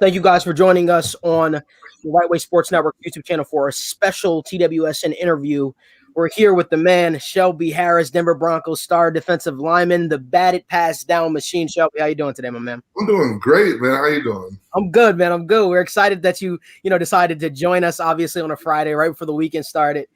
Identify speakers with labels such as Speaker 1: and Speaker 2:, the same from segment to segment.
Speaker 1: Thank you guys for joining us on the Right Way Sports Network YouTube channel for a special TWSN interview. We're here with the man, Shelby Harris, Denver Broncos star defensive lineman, the batted pass down machine. Shelby, how you doing today, my man?
Speaker 2: I'm doing great, man. How you doing?
Speaker 1: I'm good, man. I'm good. We're excited that you decided to join us, obviously, on a Friday, right before the weekend started.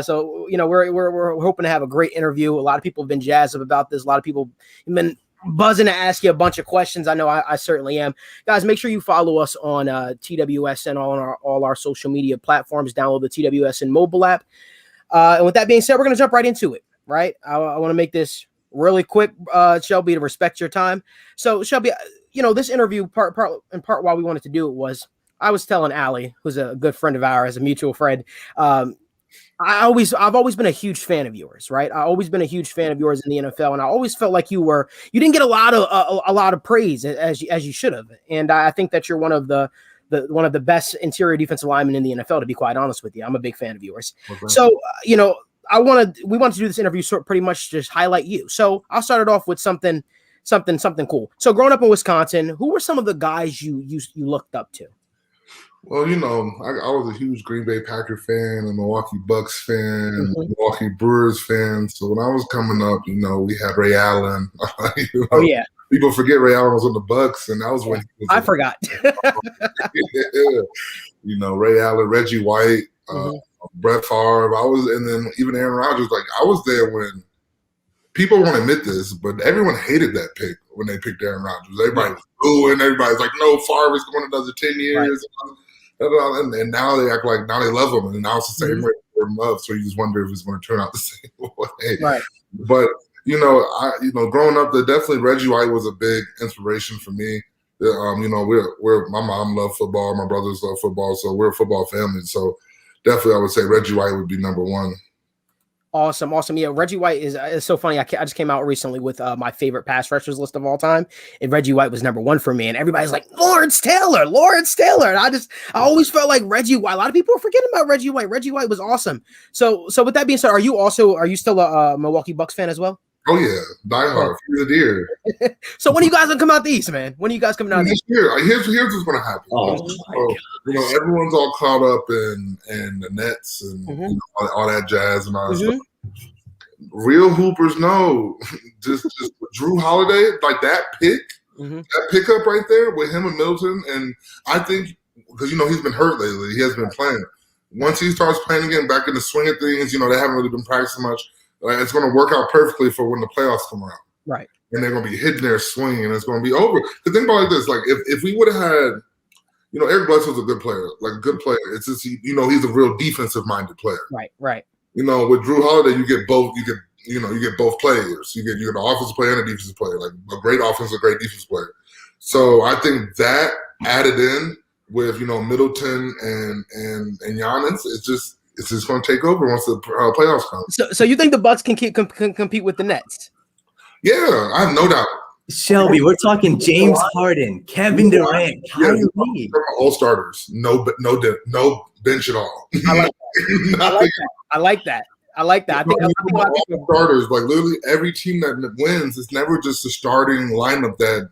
Speaker 1: So we're hoping to have a great interview. A lot of people have been jazzed up about this. A lot of people have been buzzing to ask you a bunch of questions. I know I certainly am. Guys, make sure you follow us on TWSN on all our social media platforms. Download the TWSN mobile app. And with that being said, we're going to jump right into it, right? I want to make this really quick, Shelby, to respect your time. So, Shelby, this interview, part why we wanted to do it was I was telling Allie, who's a good friend of ours, a mutual friend, I've always been a huge fan of yours, right? I've always been a huge fan of yours in the NFL, and I always felt like you didn't get a lot of praise as you should have. And I think that you're one of the best interior defensive linemen in the NFL, to be quite honest with you. I'm a big fan of yours. Okay. So, we wanted to do this interview pretty much just highlight you. So I'll start it off with something cool. So growing up in Wisconsin, who were some of the guys you looked up to?
Speaker 2: Well, I was a huge Green Bay Packer fan, a Milwaukee Bucks fan, Milwaukee Brewers fan. So when I was coming up, we had Ray Allen.
Speaker 1: Oh yeah.
Speaker 2: People forget Ray Allen was on the Bucks, and that was when
Speaker 1: I forgot.
Speaker 2: Ray Allen, Reggie White, Brett Favre. And then even Aaron Rodgers. Like I was there when people won't admit this, but everyone hated that pick when they picked Aaron Rodgers. Everybody was booing. Everybody's like, "No, Favre is going another 10 years." Right. And now they act like now they love him, and now it's the same way for love. So you just wonder if it's going to turn out the same way. Right. But growing up, definitely Reggie White was a big inspiration for me. We're my mom loved football, my brothers love football, so we're a football family. So definitely, I would say Reggie White would be number one.
Speaker 1: Awesome. Yeah, Reggie White is so funny. I just came out recently with my favorite pass rushers list of all time, and Reggie White was number one for me. And everybody's like, Lawrence Taylor. And I always felt like Reggie White. A lot of people are forgetting about Reggie White. Reggie White was awesome. So with that being said, are you still a Milwaukee Bucks fan as well?
Speaker 2: Oh yeah, diehard, fear the deer.
Speaker 1: So when are you guys gonna come out the East, man? When are you guys coming out?
Speaker 2: This year, here's what's gonna happen. Everyone's all caught up in the Nets and all that jazz and all that stuff. Real hoopers know, just Drew Holiday, like that that pickup right there with him and Middleton, and I think because he's been hurt lately, he hasn't been playing. Once he starts playing again, back in the swing of things, they haven't really been practicing much. It's going to work out perfectly for when the playoffs come around. Right. And they're going to be hitting their swing, and it's going to be over. Because think about it like this. Like, if we would have had, Eric Bledsoe's a good player. Like, a good player. It's just, he's a real defensive-minded player.
Speaker 1: Right.
Speaker 2: With Drew Holiday, you get both. You get both players. You get an offensive player and a defensive player. Like, a great offensive, great defensive player. So I think that added in with, Middleton and Giannis, it's just going to take over once the playoffs come.
Speaker 1: So you think the Bucks can compete with the Nets?
Speaker 2: Yeah, I have no doubt.
Speaker 3: Shelby, we're talking James Harden, Kevin Durant, Kyrie.
Speaker 2: All starters, no bench at all.
Speaker 1: I like that. I think
Speaker 2: all starters. Like literally every team that wins, it's never just the starting lineup that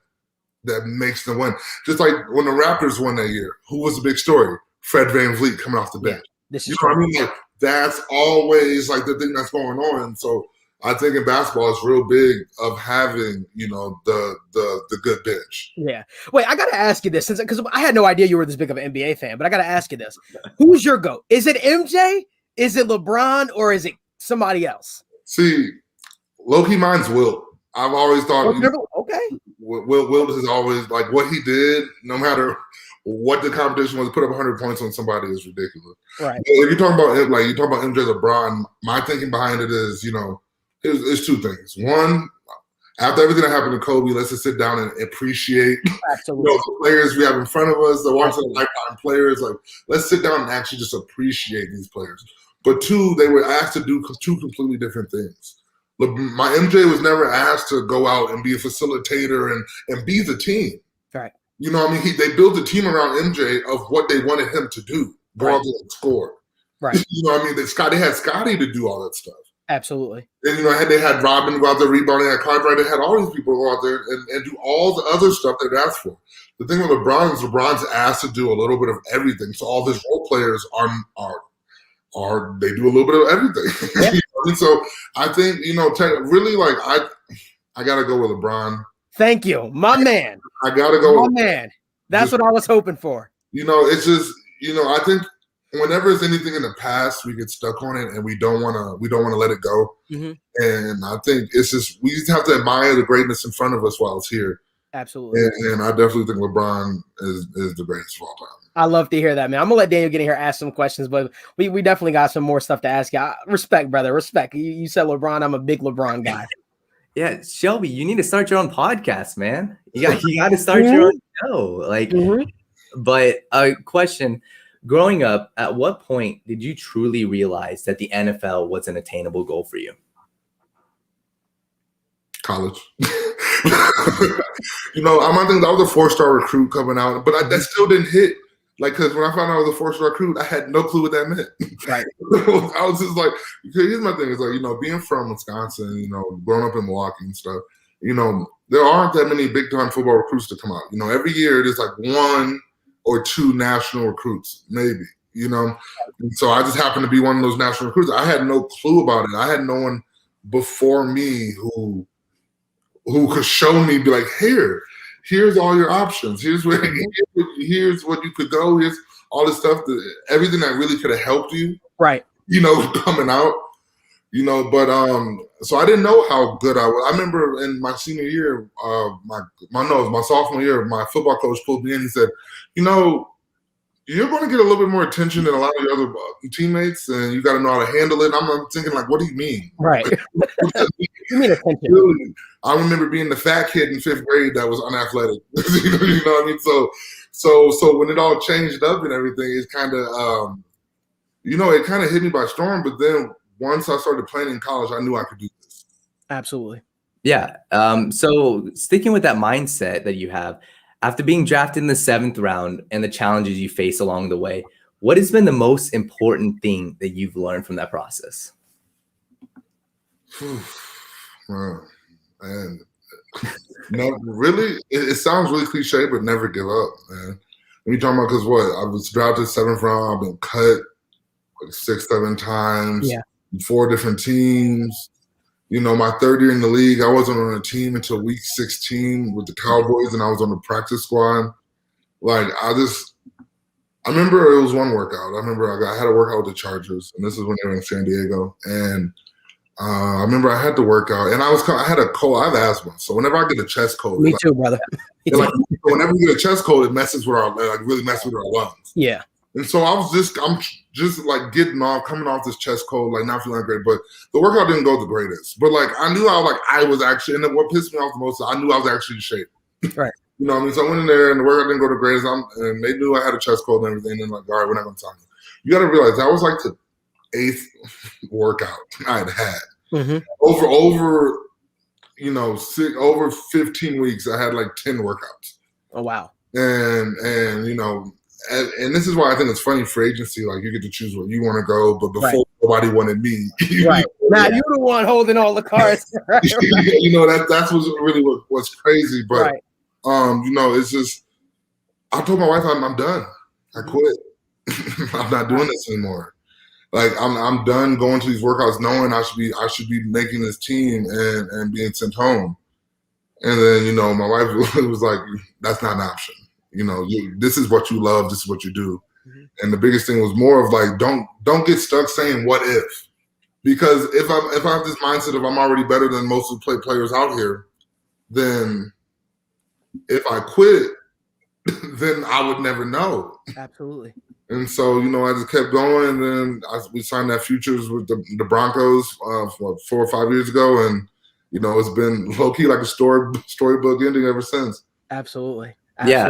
Speaker 2: makes them win. Just like when the Raptors won that year, who was the big story? Fred VanVleet coming off the bench.
Speaker 1: This is
Speaker 2: what I mean? Like that's always like the thing that's going on. So I think in basketball it's real big of having, the good bench.
Speaker 1: Yeah. Wait, I gotta ask you this because I had no idea you were this big of an NBA fan, but I gotta ask you this. Who's your GOAT? Is it MJ? Is it LeBron or is it somebody else?
Speaker 2: See, low-key mine's Wilt. I've always thought
Speaker 1: okay.
Speaker 2: Wilt is always like what he did, no matter what the competition was, put up 100 points on somebody is ridiculous.
Speaker 1: Right.
Speaker 2: If you're talking about MJ, LeBron, my thinking behind it is, there's two things. One, after everything that happened to Kobe, let's just sit down and appreciate the players we have in front of us, the once in a lifetime players. Like, let's sit down and actually just appreciate these players. But two, they were asked to do two completely different things. Look, my MJ was never asked to go out and be a facilitator and be the team.
Speaker 1: Right.
Speaker 2: They built a team around MJ of what they wanted him to do, go out there and score.
Speaker 1: Right.
Speaker 2: They had Scotty to do all that stuff.
Speaker 1: Absolutely.
Speaker 2: And, they had Robin go out there rebounding, they had Cartwright, they had all these people go out there and do all the other stuff they'd asked for. The thing with LeBron is LeBron's asked to do a little bit of everything. So all his role players are they do a little bit of everything.
Speaker 1: Yeah.
Speaker 2: And so I think, really, like, I got to go with LeBron.
Speaker 1: Thank you, my man.
Speaker 2: I got to go.
Speaker 1: My man. That's what I was hoping for.
Speaker 2: It's just, I think whenever there's anything in the past, we get stuck on it and we don't want to let it go.
Speaker 1: Mm-hmm.
Speaker 2: And I think it's just, we just have to admire the greatness in front of us while it's here.
Speaker 1: Absolutely.
Speaker 2: And I definitely think LeBron is the greatest of all time.
Speaker 1: I love to hear that, man. I'm gonna let Daniel get in here, ask some questions, but we definitely got some more stuff to ask you. Respect, brother. Respect. You said LeBron. I'm a big LeBron guy.
Speaker 3: Yeah, Shelby, you need to start your own podcast, man. You got to start your own show. But a question: growing up, at what point did you truly realize that the NFL was an attainable goal for you?
Speaker 2: College. I think that was a 4-star recruit coming out, but that still didn't hit. Like, because when I found out I was a 4-star recruit, I had no clue what that meant.
Speaker 1: Right.
Speaker 2: I was just like, here's my thing: is like, being from Wisconsin, growing up in Milwaukee and stuff, there aren't that many big time football recruits to come out. Every year there's like 1 or 2 national recruits, maybe. And so I just happened to be one of those national recruits. I had no clue about it. I had no one before me who could show me, be like, here's all your options. Here's what you could go. Here's all this stuff, everything that really could have helped you.
Speaker 1: Right.
Speaker 2: Coming out. But so I didn't know how good I was. I remember in my senior year, my sophomore year, my football coach pulled me in. He said, you're going to get a little bit more attention than a lot of your other teammates, and you got to know how to handle it. And I'm thinking, like, what do you mean?
Speaker 1: Right. You mean attention?
Speaker 2: I remember being the fat kid in 5th grade that was unathletic. You know what I mean? So when it all changed up and everything, it kind of, it kind of hit me by storm. But then once I started playing in college, I knew I could do this.
Speaker 1: Absolutely.
Speaker 3: Yeah. So sticking with that mindset that you have, after being drafted in the 7th round and the challenges you face along the way, what has been the most important thing that you've learned from that process?
Speaker 2: Man, no, really, it sounds really cliche, but never give up, man. When you talking about, because I was drafted 7th round, I've been cut like 6-7 times, 4 different teams. My 3rd year in the league, I wasn't on a team until week 16 with the Cowboys, and I was on the practice squad. Like, I remember it was one workout. I remember I had a workout with the Chargers, and this is when they were in San Diego. And I remember I had to work out, and I had a cold. I have asthma, so whenever I get a chest cold,
Speaker 1: me too, brother.
Speaker 2: Whenever we get a chest cold, it messes with really messes with our lungs.
Speaker 1: Yeah.
Speaker 2: And so I'm just like coming off this chest cold, like not feeling great. But the workout didn't go the greatest. But like I knew I was actually, and what pissed me off the most, I knew I was actually in shape.
Speaker 1: Right.
Speaker 2: You know what I mean? So I went in there and the workout didn't go the greatest. And they knew I had a chest cold and everything. And like, all right, we're not going to sign you. You got to realize that was like the 8th workout I'd had.
Speaker 1: Mm-hmm.
Speaker 2: Over 15 weeks, I had like 10 workouts.
Speaker 1: Oh, wow.
Speaker 2: And and this is why I think it's funny for agency, like you get to choose where you want to go, but before nobody wanted me.
Speaker 1: Right. Now you're the one holding all the cards.
Speaker 2: Right. That's what's crazy. But it's just, I told my wife I'm done. I quit. I'm not doing this anymore. Like I'm done going to these workouts knowing I should be making this team and being sent home. And then, my wife was like, that's not an option. This is what you love. This is what you do. Mm-hmm. And the biggest thing was more of like, don't get stuck saying what if, because if I have this mindset of I'm already better than most of the players out here, then if I quit, then I would never know.
Speaker 1: Absolutely.
Speaker 2: And so, I just kept going. And then we signed that futures with the Broncos 4 or 5 years ago. And, it's been low-key like a storybook ending ever since.
Speaker 1: Absolutely.
Speaker 3: Yeah.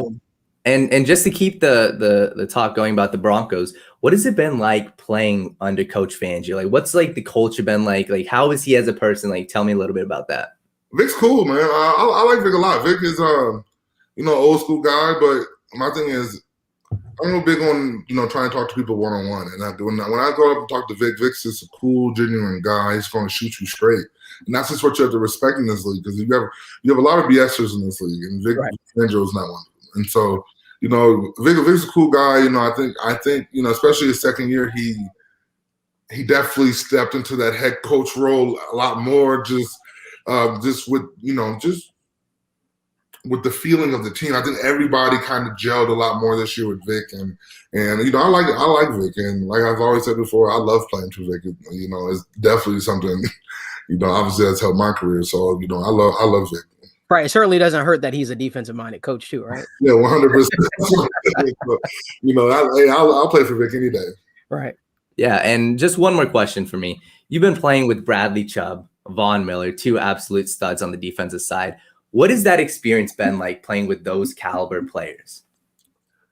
Speaker 3: And just to keep the talk going about the Broncos, what has it been like playing under Coach Fangio? Like, what's like the culture been like? Like, how is he as a person? Like, tell me a little bit about that.
Speaker 2: Vic's cool, man. I like Vic a lot. Vic is, old school guy, but my thing is, I'm real big on trying to talk to people one-on-one, and when I go up and talk to Vic's just a cool, genuine guy. He's going to shoot you straight, and that's just what you have to respect in this league, because you have a lot of BSers in this league, and Vic Fangio is not one of them. And so, Vic's a cool guy. I think especially his second year, he definitely stepped into that head coach role a lot more, just with the feeling of the team. I think everybody kind of gelled a lot more this year with Vic, and I like Vic, and like I've always said before, I love playing for Vic. It's definitely something. Obviously that's helped my career, so I love Vic.
Speaker 1: Right. It certainly doesn't hurt that he's a defensive-minded coach too, right?
Speaker 2: Yeah, 100%. I'll play for Vic any day.
Speaker 1: Right.
Speaker 3: Yeah, and just one more question for me. You've been playing with Bradley Chubb, Von Miller, two absolute studs on the defensive side. What has that experience been like playing with those caliber players?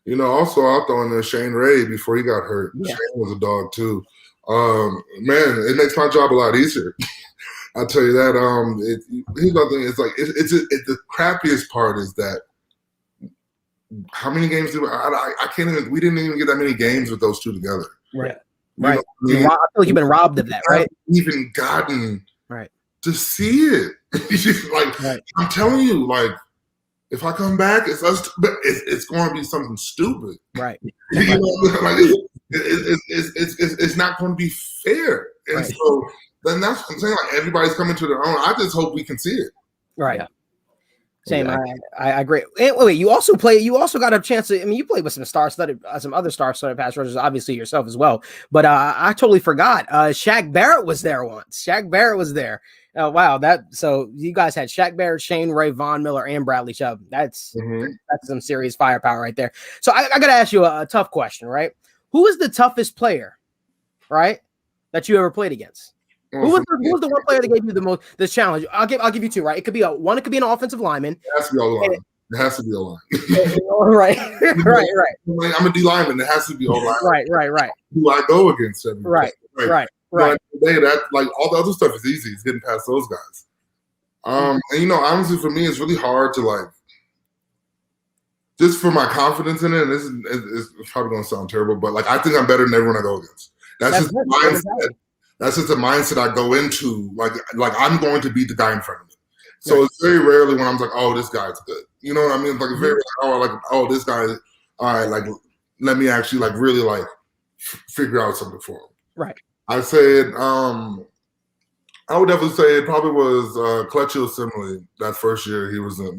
Speaker 2: Also I'll throw in there Shane Ray before he got hurt. Yeah. Shane was a dog too. Man, it makes my job a lot easier. I'll tell you that. Here's the thing. It's like it's the crappiest part is that how many games I can't even. We didn't even get that many games with those two together.
Speaker 1: Right. Right. I feel like you've been robbed of that, right?
Speaker 2: Even gotten to see it. I'm telling you, like, if I come back, it's going to be something stupid.
Speaker 1: Right.
Speaker 2: It's not going to be fair. And so then that's what I'm saying. Like, everybody's coming to their own. I just hope we can see it.
Speaker 1: Right. Yeah. Same. I agree. And wait, you also got a chance to. I mean, you played with some other star-studded pass rushers, obviously yourself as well. But I totally forgot. Shaq Barrett was there once. Shaq Barrett was there. Oh wow! So you guys had Shaq Barrett, Shane Ray, Von Miller, and Bradley Chubb. That's some serious firepower right there. So I got to ask you a tough question, right? Who is the toughest player, right, that you ever played against? Who was the one player that gave you this challenge? I'll give you two, right? It could be It could be an offensive lineman.
Speaker 2: It has to be O-line. It has to be O-line.
Speaker 1: Right.
Speaker 2: I'm a D lineman. It has to be O-line.
Speaker 1: Right.
Speaker 2: Who I go against?
Speaker 1: Right.
Speaker 2: Today, that like all the other stuff is easy. It's getting past those guys. And honestly, for me, it's really hard to like. Just for my confidence in it, and this is probably going to sound terrible, but like I think I'm better than everyone I go against. That's just mindset. That's just the mindset I go into. Like I'm going to beat the guy in front of me. So it's very rarely when I'm like, oh, this guy's good. You know what I mean? Like it's very this guy. All right, like let me actually like really like figure out something for him.
Speaker 1: Right.
Speaker 2: I said, I would definitely say it probably was Clutchio Simile that first year. He was not,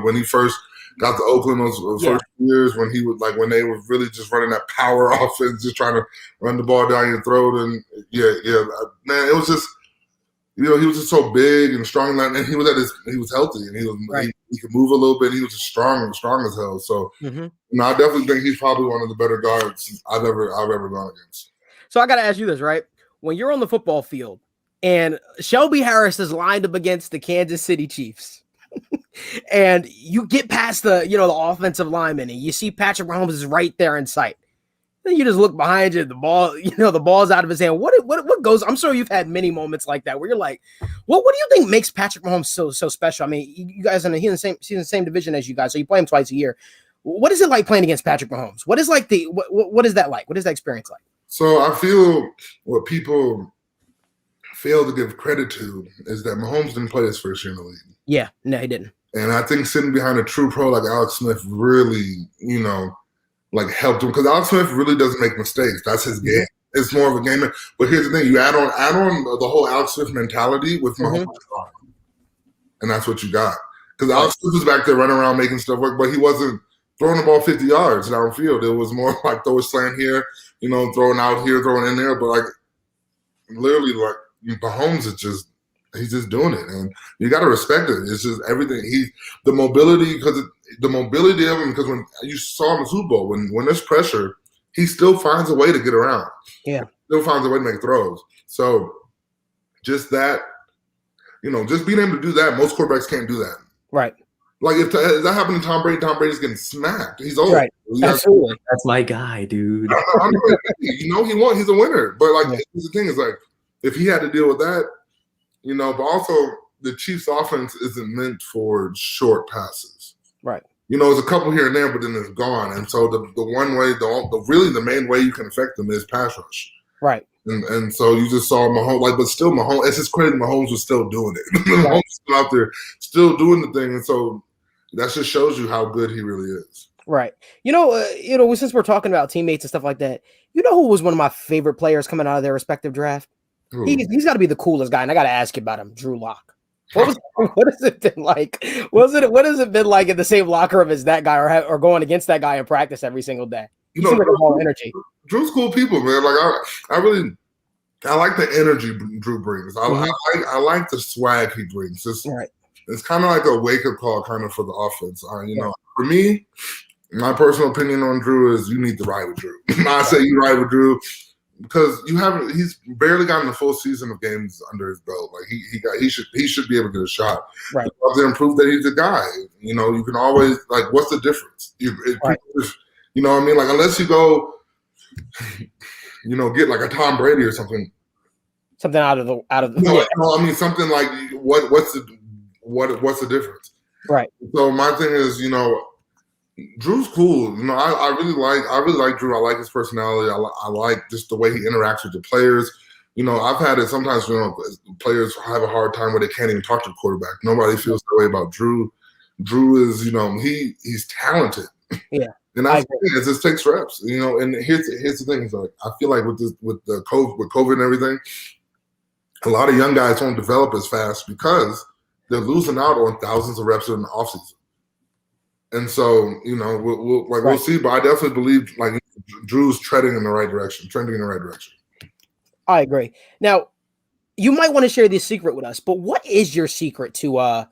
Speaker 2: when he first got to Oakland those first years when he was like when they were really just running that power offense, just trying to run the ball down your throat, and man, it was just he was just so big and strong, and he was healthy, and he could move a little bit. He was just strong as hell. So I definitely think he's probably one of the better guards I've ever gone against.
Speaker 1: So I got to ask you this, right? When you're on the football field and Shelby Harris is lined up against the Kansas City Chiefs. And you get past the offensive lineman, and you see Patrick Mahomes is right there in sight. Then you just look behind you, the ball's out of his hand. What goes? I'm sure you've had many moments like that where you're like, what do you think makes Patrick Mahomes so special? I mean, you guys he's in the same division as you guys, so you play him twice a year. What is it like playing against Patrick Mahomes? What is like what is that like? What is that experience like?
Speaker 2: So I feel what people fail to give credit to is that Mahomes didn't play his first year in the league.
Speaker 1: Yeah, no, he didn't.
Speaker 2: And I think sitting behind a true pro like Alex Smith really, like helped him, because Alex Smith really doesn't make mistakes. That's his game. It's more of a game. But here's the thing: you add on the whole Alex Smith mentality with Mahomes, and that's what you got. Because Alex Smith was back there running around making stuff work, but he wasn't throwing the ball 50 yards downfield. It was more like throw a slant here, throwing out here, throwing in there. But like literally, like Mahomes is he's just doing it, and you got to respect it. It's just everything. The mobility of him, because when you saw him in the Super Bowl, when there's pressure, he still finds a way to get around.
Speaker 1: Yeah,
Speaker 2: still finds a way to make throws. So just that, just being able to do that, most quarterbacks can't do that.
Speaker 1: Right.
Speaker 2: Like if that happened to Tom Brady's getting smacked. He's old.
Speaker 1: Right. Absolutely.
Speaker 3: That's my guy, dude.
Speaker 2: He won. He's a winner. But like the thing is, like if he had to deal with that. But also the Chiefs' offense isn't meant for short passes.
Speaker 1: Right.
Speaker 2: There's a couple here and there, but then it's gone. And so the one way, the main way you can affect them is pass rush.
Speaker 1: Right.
Speaker 2: And so you just saw Mahomes, but still Mahomes. It's just crazy. Mahomes was still doing it. Mahomes was still out there, still doing the thing. And so that just shows you how good he really is.
Speaker 1: Right. Since we're talking about teammates and stuff like that, who was one of my favorite players coming out of their respective draft? He's got to be the coolest guy, and I got to ask you about him, Drew Lock. What has it been like? What has it been like in the same locker room as that guy, or going against that guy in practice every single day? Like a ball of energy.
Speaker 2: Drew's cool people, man. Like I like the energy Drew brings. I like the swag he brings. It's kind of like a wake up call, kind of for the offense. For me, my personal opinion on Drew is you need to ride with Drew. I say you ride with Drew because he's barely gotten a full season of games under his belt. Like he should be able to get a shot.
Speaker 1: Right.
Speaker 2: To prove that he's the guy. You can always, like, what's the difference? You know what I mean? Like, unless you go, get like a Tom Brady or something.
Speaker 1: Something out of the.
Speaker 2: No, I mean something like what's the difference?
Speaker 1: Right.
Speaker 2: So my thing is, Drew's cool. I really like Drew. I like his personality. I like just the way he interacts with the players. I've had it sometimes. Players have a hard time where they can't even talk to the quarterback. Nobody feels that way about Drew. Drew is, he's talented.
Speaker 1: Yeah.
Speaker 2: And that's it just takes reps, And here's the thing: is like I feel like with COVID and everything, a lot of young guys won't develop as fast because they're losing out on thousands of reps in the offseason. And so, we'll see. But I definitely believe like Drew's trending in the right direction.
Speaker 1: I agree. Now, you might want to share this secret with us, but what is your secret to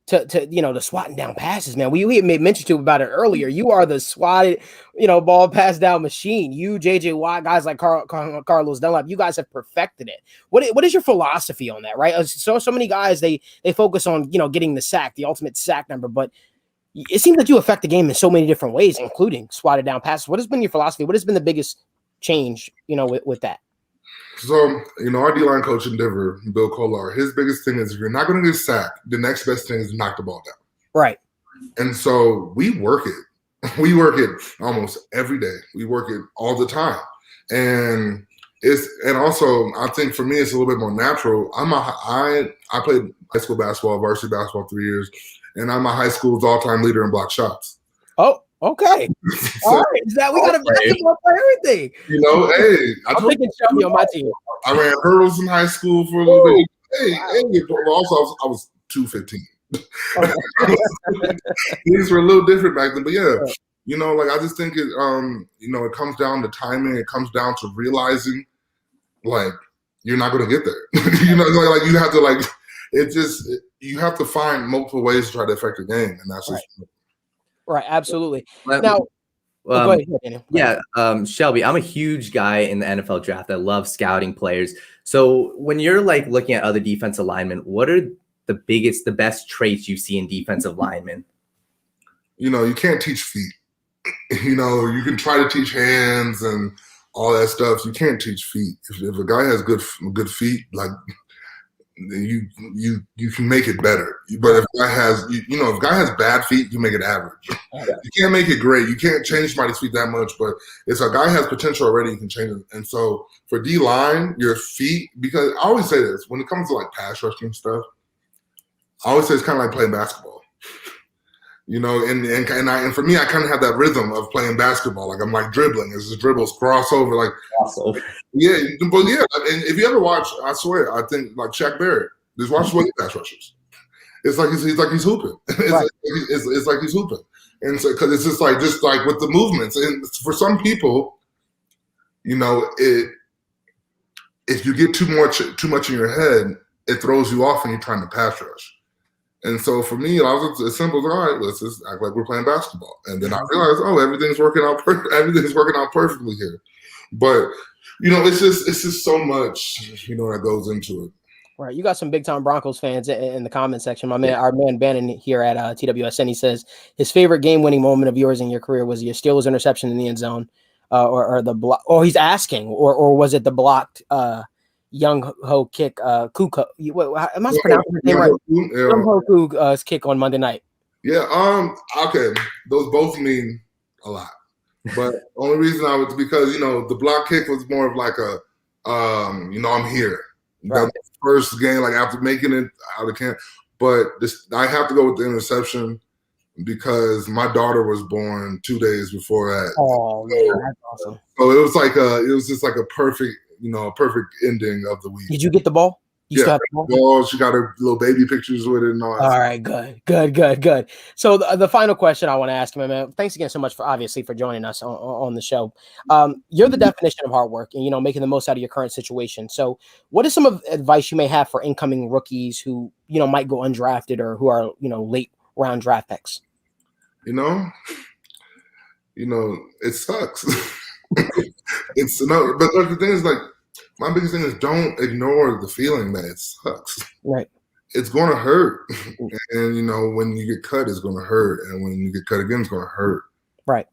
Speaker 1: the swatting down passes, man? We made mention to about it earlier. You are the swatted, ball pass down machine. You, JJ Watt, guys like Carlos Dunlap, you guys have perfected it. What is your philosophy on that, right? So many guys, they focus on, getting the sack, the ultimate sack number, but it seems that you affect the game in so many different ways, including swatted down passes. What has been your philosophy? What has been the biggest change, with that?
Speaker 2: So, our D-line coach in Denver, Bill Kolar, his biggest thing is if you're not going to get sacked, the next best thing is to knock the ball down.
Speaker 1: Right.
Speaker 2: And so we work it. We work it almost every day. We work it all the time. And also I think for me it's a little bit more natural. I played high school basketball, varsity basketball 3 years, and I'm a high school's all-time leader in block shots.
Speaker 1: Oh, okay. All right. We got a basketball for everything.
Speaker 2: Hey,
Speaker 1: I'm thinking Shelby on my team.
Speaker 2: I ran hurdles in high school for a little bit. Hey, but also I was 215. Things were a little different back then, but I just think it it comes down to timing. It comes down to realizing like you're not going to get there. Like you have to you have to find multiple ways to try to affect the game, and that's just
Speaker 1: right. Absolutely. Now, go ahead, Daniel.
Speaker 3: Shelby, I'm a huge guy in the NFL draft. I love scouting players. So when you're like looking at other defensive linemen, what are the best traits you see in defensive linemen?
Speaker 2: You can't teach feet. You can try to teach hands and all that stuff. You can't teach feet. If a guy has good feet, like you can make it better. But if a guy has bad feet, you make it average. You can't make it great. You can't change somebody's feet that much. But if a guy has potential already, you can change it. And so for D line, your feet, because I always say this when it comes to like pass rushing stuff, I always say it's kind of like playing basketball. And for me, I kind of have that rhythm of playing basketball. Like I'm like dribbling. It's just dribbles, crossover, like yeah. But yeah, and if you ever watch, I swear, I think like Shaq Barrett. Just watch the way he pass rushes. It's like he's hooping. It's like he's hooping, and so because it's just like with the movements. And for some people, if you get too much in your head, it throws you off, and you're trying to pass rush. And so for me, I was as simple as, all right, let's just act like we're playing basketball. And then I realized, everything's working out perfectly here. But it's just so much that goes into it.
Speaker 1: Right, you got some big time Broncos fans in the comment section. Our man Bannon here at TWSN, he says his favorite game winning moment of yours in your career was your Steelers interception in the end zone, or the block. Or he's asking, or was it the blocked Young Ho kick, Kuko? Am I pronouncing his name right? Young Ho Kuko's kick on Monday night.
Speaker 2: Yeah. Okay. Those both mean a lot, but only reason I was because the block kick was more of like a, I'm here.
Speaker 1: Right.
Speaker 2: The first game, like after making it out of camp, but I have to go with the interception because my daughter was born 2 days before that.
Speaker 1: Oh man, that's awesome.
Speaker 2: So it was just like a perfect, perfect ending of the week.
Speaker 1: Did you get the ball? You
Speaker 2: Yeah, well, she got her little baby pictures with it and all that.
Speaker 1: All right, good. So the final question I want to ask you, man, thanks again so much for joining us on the show. You're the definition of hard work and, making the most out of your current situation. So what is some of advice you may have for incoming rookies who, might go undrafted or who are, late round draft picks?
Speaker 2: It sucks. But the thing is, like, my biggest thing is don't ignore the feeling that it sucks.
Speaker 1: Right.
Speaker 2: It's going to hurt. And, when you get cut, it's going to hurt. And when you get cut again, it's going to hurt.
Speaker 1: Right.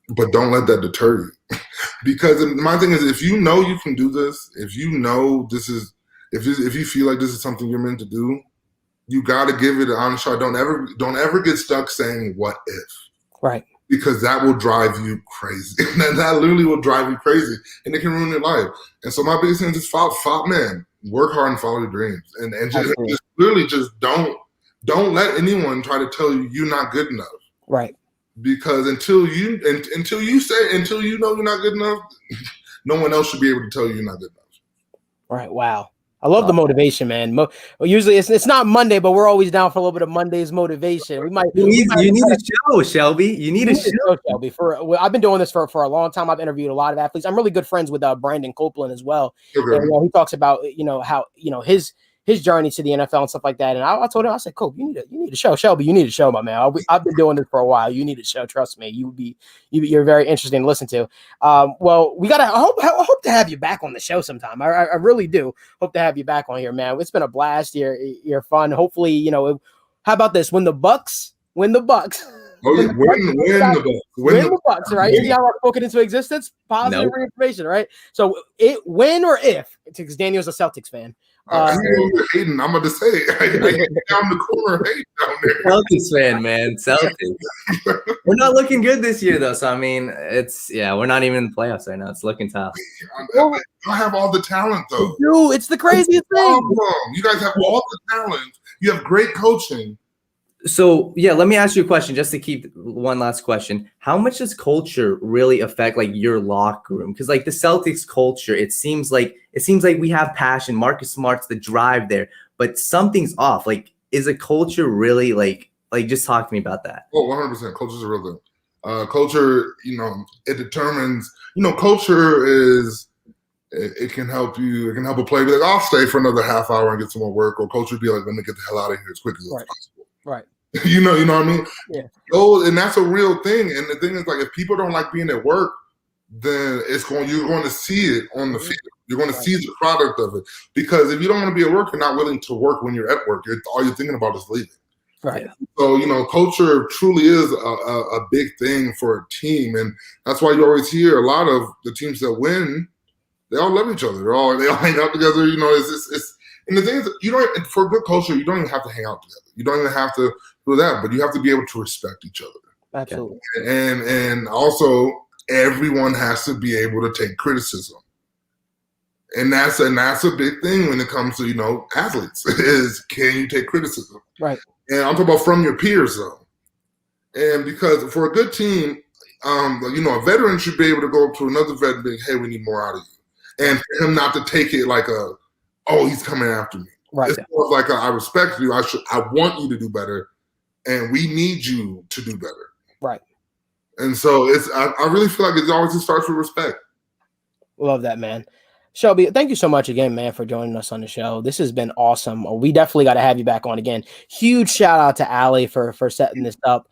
Speaker 2: But don't let that deter you. Because my thing is, if you know you can do this, if you know this is, if you feel like this is something you're meant to do, you got to give it an honest shot. Don't ever get stuck saying what if.
Speaker 1: Right.
Speaker 2: Because that will drive you crazy. that literally will drive you crazy, and it can ruin your life. And so my biggest thing is just work hard and follow your dreams, and just literally just don't let anyone try to tell you you're not good enough.
Speaker 1: Right.
Speaker 2: Because until you know you're not good enough, no one else should be able to tell you you're not good enough.
Speaker 1: Right. Wow. I love the motivation, man. Usually it's not Monday, but we're always down for a little bit of Monday's motivation. You
Speaker 3: need a show, Shelby. You need a show,
Speaker 1: Shelby. I've been doing this for a long time. I've interviewed a lot of athletes. I'm really good friends with Brandon Copeland as well.
Speaker 2: Okay.
Speaker 1: And, he talks about how his journey to the NFL and stuff like that. And I told him, I said, Cope, you need to show Shelby. You need to show, my man. I've been doing this for a while. You need to show. Trust me. You're very interesting to listen to. Well, I hope to have you back on the show sometime. I really do hope to have you back on here, man. It's been a blast. You're fun. Hopefully, how about this? When the Bucks win the Bucks.
Speaker 2: Oh, yeah. Win the Bucks,
Speaker 1: right? See how I spoke it into existence? Positive reinformation, right? So win or if, because Daniel's a Celtics fan.
Speaker 2: I knew you were hating. I'm about to say, I down the corner hating down there.
Speaker 3: Celtics fan, man. Celtics. We're not looking good this year, though. So, I mean, we're not even in the playoffs right now. It's looking tough.
Speaker 2: I have all the talent, though.
Speaker 1: Dude, it's the craziest thing.
Speaker 2: You guys have all the talent. You have great coaching.
Speaker 3: So, let me ask you a question just to keep one last question. How much does culture really affect like your locker room? Because like the Celtics culture, it seems like we have passion. Marcus Smart's the drive there, but something's off. Like, is a culture really like just talk to me about that?
Speaker 2: Oh, 100%. Culture is a real thing. Culture, it determines, culture is, it can help you. It can help a player be like, I'll stay for another half hour and get some more work. Or culture be like, let me get the hell out of here as quick as possible.
Speaker 1: Right.
Speaker 2: You know what I mean?
Speaker 1: Yeah.
Speaker 2: Oh, and that's a real thing. And the thing is, like, if people don't like being at work, then you're going to see it on the field. You're going to see the product of it. Because if you don't want to be at work, you're not willing to work when you're at work. All you're thinking about is leaving.
Speaker 1: Right.
Speaker 2: So, culture truly is a big thing for a team. And that's why you always hear a lot of the teams that win, they all love each other. They all hang out together. It's and the thing is, for a good culture, you don't even have to hang out together. You don't even have to do that, but you have to be able to respect each other.
Speaker 1: Absolutely.
Speaker 2: And also, everyone has to be able to take criticism. And that's a big thing when it comes to, athletes, is can you take criticism?
Speaker 1: Right.
Speaker 2: And I'm talking about from your peers, though. And because for a good team, a veteran should be able to go up to another vet and be, hey, we need more out of you. And for him not to take it like he's coming after me.
Speaker 1: Right.
Speaker 2: It's more like I respect you. I want you to do better, and we need you to do better.
Speaker 1: Right.
Speaker 2: And so I really feel like it always starts with respect.
Speaker 1: Love that, man. Shelby, thank you so much again, man, for joining us on the show. This has been awesome. We definitely got to have you back on again. Huge shout out to Allie for setting this up.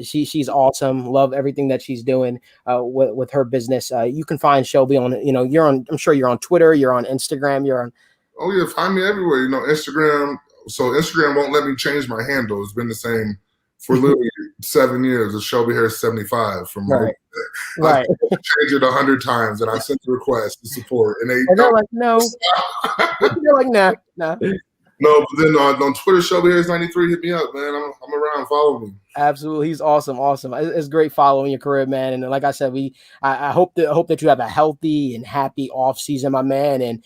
Speaker 1: She's awesome. Love everything that she's doing with her business. You can find Shelby on, I'm sure you're on Twitter, you're on Instagram, you're on.
Speaker 2: Oh yeah, find me everywhere. Instagram. So Instagram won't let me change my handle. It's been the same for literally 7 years. It's Shelby Harris 75 from
Speaker 1: right.
Speaker 2: I changed it 100 times, and I sent the request to support, and
Speaker 1: they're like, no. They're like, nah.
Speaker 2: No, but then on Twitter, Shelby Harris 93, hit me up, man. I'm around. Follow me.
Speaker 1: Absolutely, he's awesome. It's great following your career, man. And like I said, I hope that you have a healthy and happy off season, my man. And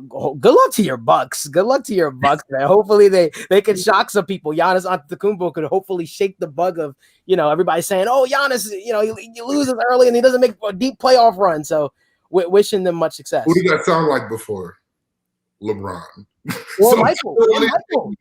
Speaker 1: good luck to your Bucks. Good luck to your Bucks, man. Hopefully they can shock some people. Giannis Antetokounmpo could hopefully shake the bug of everybody saying, "Oh, Giannis, he loses early and he doesn't make a deep playoff run." So wishing them much success.
Speaker 2: Who did that sound like before? LeBron.
Speaker 1: Well, Michael.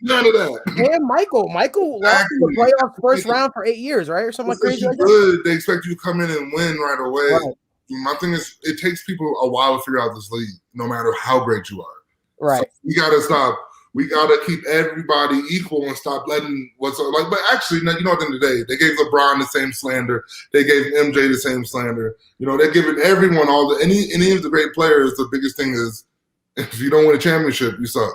Speaker 2: None of that.
Speaker 1: And Michael lost in the playoffs first round for 8 years, right? Or something like crazy like that.
Speaker 2: They expect you to come in and win right away. Right. My thing is, it takes people a while to figure out this league, no matter how great you are.
Speaker 1: Right.
Speaker 2: So we got to stop. We got to keep everybody equal and stop letting what's like. But actually, at the end of the day, they gave LeBron the same slander. They gave MJ the same slander. They're giving everyone any of the great players. The biggest thing is, if you don't win a championship, you suck.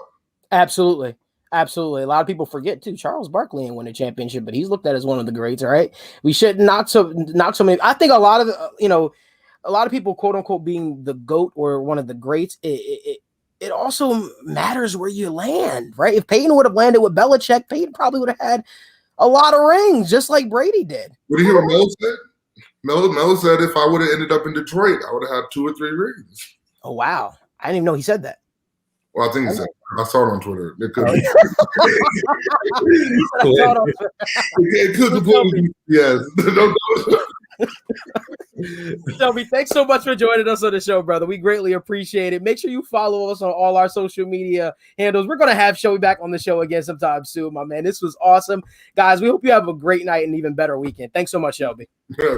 Speaker 1: Absolutely. A lot of people forget too. Charles Barkley didn't win a championship, but he's looked at as one of the greats. All right, we should not so many. I think a lot of people, quote unquote, being the GOAT or one of the greats. It also matters where you land, right? If Peyton would have landed with Belichick, Peyton probably would have had a lot of rings, just like Brady did.
Speaker 2: What do you hear what Mel said? Mel said if I would have ended up in Detroit, I would have had 2 or 3 rings.
Speaker 1: Oh wow. I didn't even know he said that.
Speaker 2: Well, I think he said I saw it on Twitter. It could be. It could be. Yes.
Speaker 1: Shelby, thanks so much for joining us on the show, brother. We greatly appreciate it. Make sure you follow us on all our social media handles. We're going to have Shelby back on the show again sometime soon, my man. This was awesome. Guys, we hope you have a great night and even better weekend. Thanks so much, Shelby.
Speaker 2: Yeah,